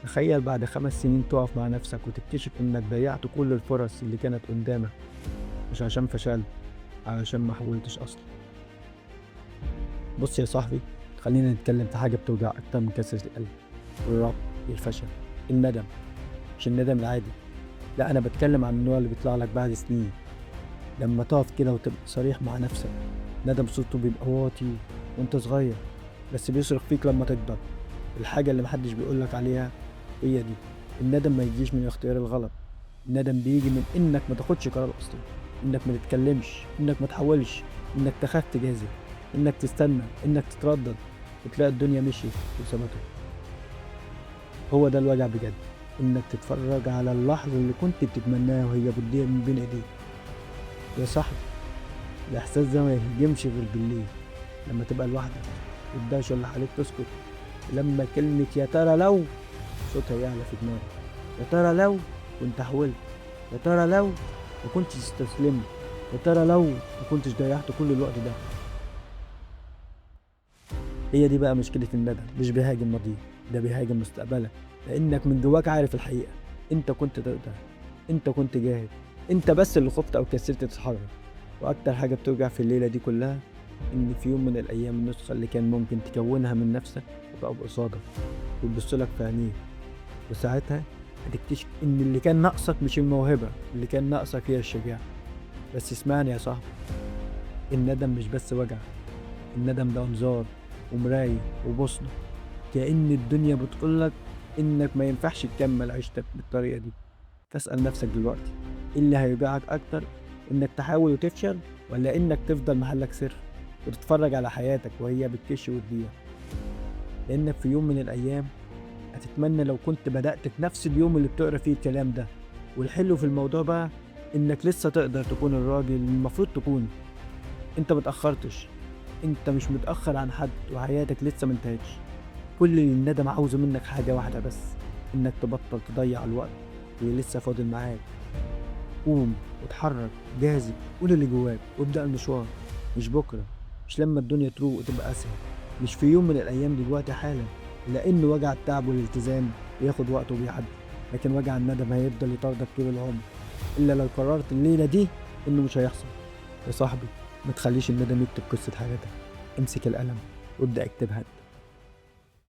تخيل بعد 5 سنين تقف مع نفسك وتكتشف إنك ضيعت كل الفرص اللي كانت قدامك، مش عشان فشلت، علشان ما حاولتش أصلا. بص يا صاحبي، خلينا نتكلم في حاجة بتوجع أكتر من كسرة القلب، الرفض، الفشل، الندم. مش الندم العادي، لا، أنا بتكلم عن النوع اللي بيطلع لك بعد سنين، لما تقف كده وتبقى صريح مع نفسك. ندم صوته بيبقى واطي وأنت صغير، بس بيصرخ فيك لما تكبر. الحاجة اللي محدش بيقولك عليها هي دي. الندم ما يجيش من اختيار الغلط، الندم بيجي من انك ما تاخدش قرار اصلا، انك ما تتكلمش، انك ما تحاولش، انك تخاف تجازف، انك تستنى، انك تتردد وتلاقي الدنيا مشيت وسابته. هو ده الوجع بجد، انك تتفرج على اللحظة اللي كنت بتتمناها وهي بتضيع من بين ايديك. يا صاحبي، الاحساس ده ما يهجمش غير بالليل، لما تبقى لوحدك والدوشة اللي حواليك تسكت، لما كلمة يا ترى لو صوتها يعلى في دماغك. يا ترى لو كنت حاولت، يا ترى لو ما كنتش استسلمت، يا ترى لو ما كنتش ضيعت كل الوقت ده. هي دي بقى مشكلة الندم، مش بيهاجم ماضيك، ده بيهاجم مستقبلك، لأنك من جواك عارف الحقيقة. أنت كنت تقدر، أنت كنت جاهز، أنت بس اللي خفت أو كسلت تتحرك. وأكتر حاجة بتوجع في الليلة دي كلها، إن في يوم من الأيام النسخة اللي كان ممكن تكونها من نفسك تبقى قصادك وتبصلك في عينيك، وساعتها هتكتشف إن اللي كان ناقصك مش الموهبة، اللي كان ناقصك هي الشجاعة. بس اسمعني يا صاحبي، الندم مش بس وجع، الندم ده انذار ومراية وبوصلة، كأن الدنيا بتقولك إنك ما ينفعش تكمل عيشتك بالطريقة دي. فاسأل نفسك دلوقتي، إيه اللي هيوجعك أكتر؟ إنك تحاول وتفشل، ولا إنك تفضل محلك سر وتتفرج على حياتك وهي بتكش وتضيع؟ لأنك في يوم من الأيام هتتمنى لو كنت بدأت في نفس اليوم اللي بتقرا فيه الكلام ده. والحلو في الموضوع بقى إنك لسه تقدر تكون الراجل اللي المفروض تكون. أنت متأخرتش، أنت مش متأخر عن حد، وحياتك لسه منتهتش. كل اللي الندم عاوزه منك حاجة واحدة بس، إنك تبطل تضيع الوقت اللي لسه فاضل معاك. قوم واتحرك، جاذب، قول اللي جواك وابدأ المشوار. مش بكرة، مش لما الدنيا تروق وتبقى أسهل، مش في يوم من الأيام، دلوقتي حالا. لأن وجع التعب والالتزام بياخد وقته وبيعدي، لكن وجع الندم هيفضل يطاردك طول العمر، إلا لو قررت الليلة دي إنه مش هيحصل. يا صاحبي، ما تخليش الندم يكتب قصة حياتك، امسك القلم وابدأ اكتبها.